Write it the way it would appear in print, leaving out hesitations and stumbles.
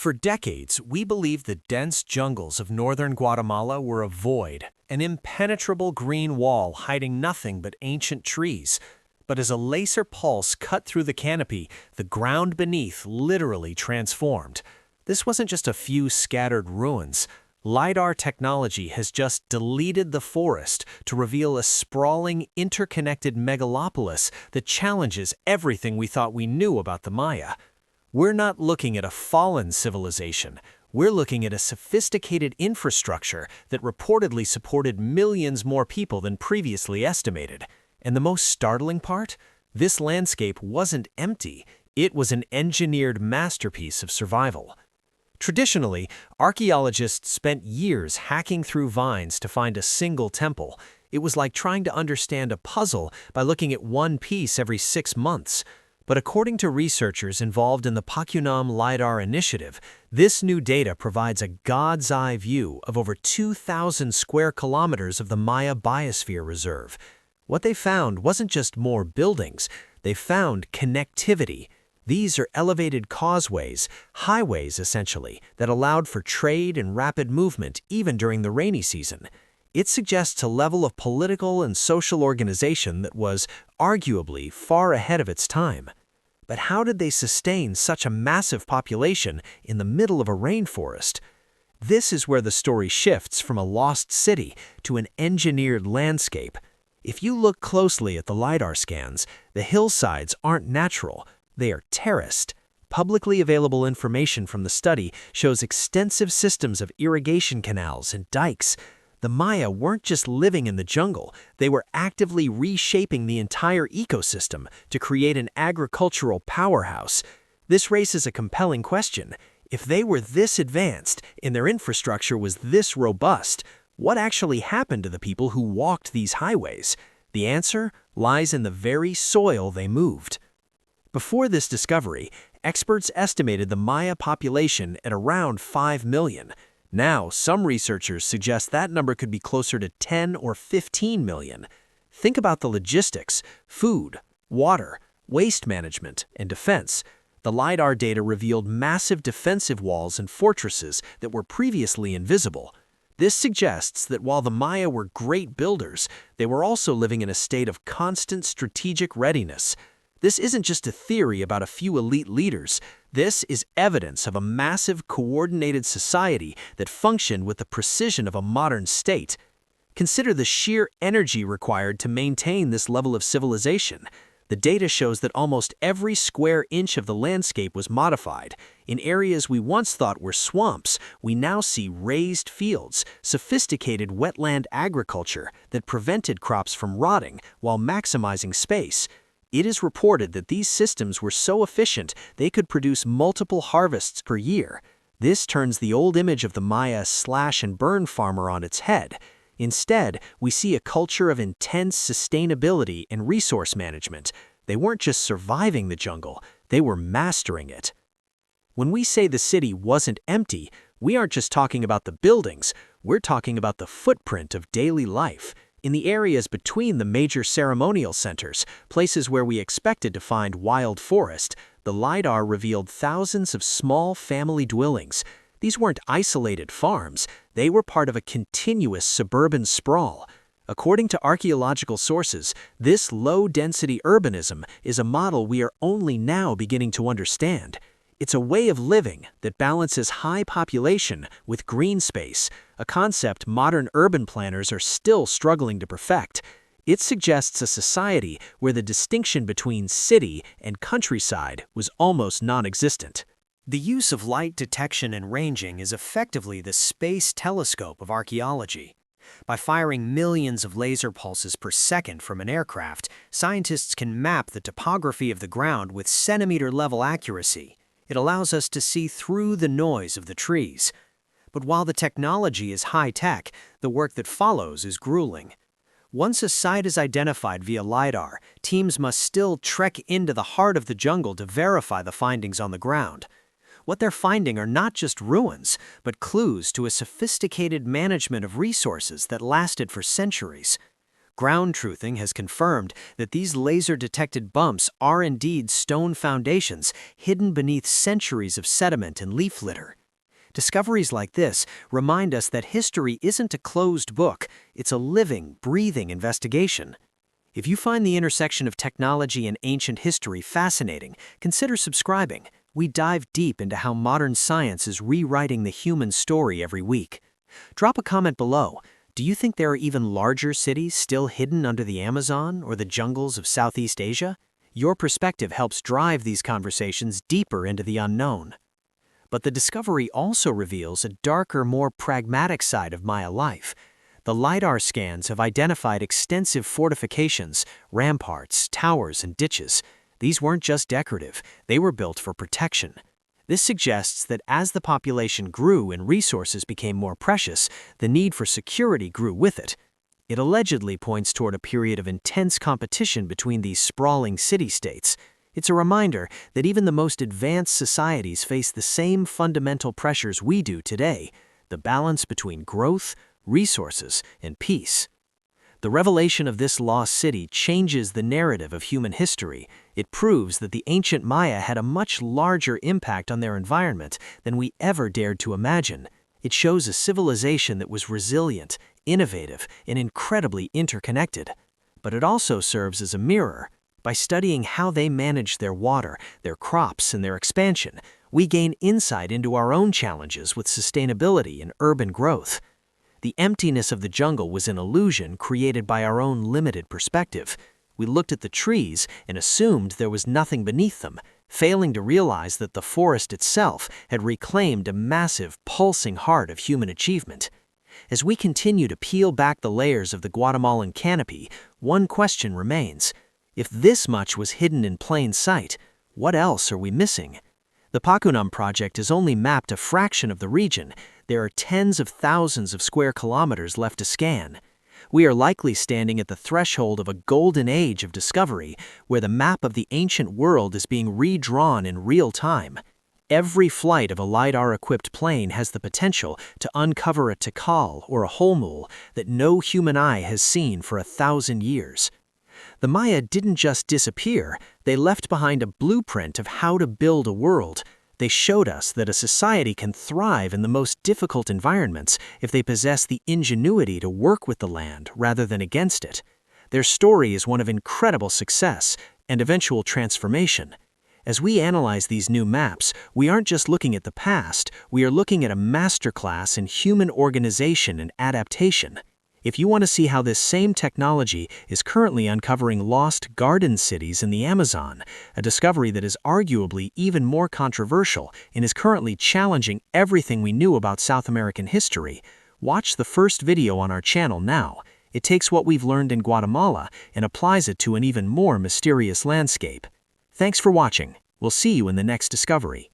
For decades, we believed the dense jungles of northern Guatemala were a void, an impenetrable green wall hiding nothing but ancient trees. But as a laser pulse cut through the canopy, the ground beneath literally transformed. This wasn't just a few scattered ruins. LiDAR technology has just deleted the forest to reveal a sprawling, interconnected megalopolis that challenges everything we thought we knew about the Maya. We're not looking at a fallen civilization. We're looking at a sophisticated infrastructure that reportedly supported millions more people than previously estimated. And the most startling part? This landscape wasn't empty. It was an engineered masterpiece of survival. Traditionally, archaeologists spent years hacking through vines to find a single temple. It was like trying to understand a puzzle by looking at one piece every 6 months. But according to researchers involved in the Pakunam LiDAR initiative, this new data provides a God's eye view of over 2,000 square kilometers of the Maya Biosphere Reserve. What they found wasn't just more buildings, they found connectivity. These are elevated causeways, highways essentially, that allowed for trade and rapid movement even during the rainy season. It suggests a level of political and social organization that was, arguably, far ahead of its time. But how did they sustain such a massive population in the middle of a rainforest? This is where the story shifts from a lost city to an engineered landscape. If you look closely at the LiDAR scans, the hillsides aren't natural, they are terraced. Publicly available information from the study shows extensive systems of irrigation canals and dikes. The Maya weren't just living in the jungle, they were actively reshaping the entire ecosystem to create an agricultural powerhouse. This raises a compelling question. If they were this advanced and their infrastructure was this robust, what actually happened to the people who walked these highways? The answer lies in the very soil they moved. Before this discovery, experts estimated the Maya population at around 5 million. Now, some researchers suggest that number could be closer to 10 or 15 million. Think about the logistics: food, water, waste management, and defense. The LiDAR data revealed massive defensive walls and fortresses that were previously invisible. This suggests that while the Maya were great builders, they were also living in a state of constant strategic readiness. This isn't just a theory about a few elite leaders. This is evidence of a massive, coordinated society that functioned with the precision of a modern state. Consider the sheer energy required to maintain this level of civilization. The data shows that almost every square inch of the landscape was modified. In areas we once thought were swamps, we now see raised fields, sophisticated wetland agriculture that prevented crops from rotting while maximizing space. It is reported that these systems were so efficient they could produce multiple harvests per year. This turns the old image of the Maya slash-and-burn farmer on its head. Instead, we see a culture of intense sustainability and resource management. They weren't just surviving the jungle, they were mastering it. When we say the city wasn't empty, we aren't just talking about the buildings, we're talking about the footprint of daily life. In the areas between the major ceremonial centers, places where we expected to find wild forest, the LiDAR revealed thousands of small family dwellings. These weren't isolated farms, they were part of a continuous suburban sprawl. According to archaeological sources, this low-density urbanism is a model we are only now beginning to understand. It's a way of living that balances high population with green space, a concept modern urban planners are still struggling to perfect. It suggests a society where the distinction between city and countryside was almost non-existent. The use of light detection and ranging is effectively the space telescope of archaeology. By firing millions of laser pulses per second from an aircraft, scientists can map the topography of the ground with centimeter-level accuracy. It allows us to see through the noise of the trees. But while the technology is high-tech, the work that follows is grueling. Once a site is identified via LiDAR, teams must still trek into the heart of the jungle to verify the findings on the ground. What they're finding are not just ruins, but clues to a sophisticated management of resources that lasted for centuries. Ground truthing has confirmed that these laser-detected bumps are indeed stone foundations hidden beneath centuries of sediment and leaf litter. Discoveries like this remind us that history isn't a closed book, it's a living, breathing investigation. If you find the intersection of technology and ancient history fascinating, consider subscribing. We dive deep into how modern science is rewriting the human story every week. Drop a comment below. Do you think there are even larger cities still hidden under the Amazon or the jungles of Southeast Asia? Your perspective helps drive these conversations deeper into the unknown. But the discovery also reveals a darker, more pragmatic side of Maya life. The LiDAR scans have identified extensive fortifications, ramparts, towers, and ditches. These weren't just decorative, they were built for protection. This suggests that as the population grew and resources became more precious, the need for security grew with it. It allegedly points toward a period of intense competition between these sprawling city-states. It's a reminder that even the most advanced societies face the same fundamental pressures we do today, the balance between growth, resources, and peace. The revelation of this lost city changes the narrative of human history. It proves that the ancient Maya had a much larger impact on their environment than we ever dared to imagine. It shows a civilization that was resilient, innovative, and incredibly interconnected. But it also serves as a mirror. By studying how they managed their water, their crops, and their expansion, we gain insight into our own challenges with sustainability and urban growth. The emptiness of the jungle was an illusion created by our own limited perspective. We looked at the trees and assumed there was nothing beneath them, failing to realize that the forest itself had reclaimed a massive, pulsing heart of human achievement. As we continue to peel back the layers of the Guatemalan canopy, one question remains. If this much was hidden in plain sight, what else are we missing? The Pacunam project has only mapped a fraction of the region. There are tens of thousands of square kilometers left to scan. We are likely standing at the threshold of a golden age of discovery, where the map of the ancient world is being redrawn in real time. Every flight of a LiDAR-equipped plane has the potential to uncover a Tikal or a Holmul that no human eye has seen for 1,000 years. The Maya didn't just disappear, they left behind a blueprint of how to build a world. They showed us that a society can thrive in the most difficult environments if they possess the ingenuity to work with the land rather than against it. Their story is one of incredible success and eventual transformation. As we analyze these new maps, we aren't just looking at the past, we are looking at a masterclass in human organization and adaptation. If you want to see how this same technology is currently uncovering lost garden cities in the Amazon, a discovery that is arguably even more controversial and is currently challenging everything we knew about South American history, watch the first video on our channel now. It takes what we've learned in Guatemala and applies it to an even more mysterious landscape. Thanks for watching. We'll see you in the next discovery.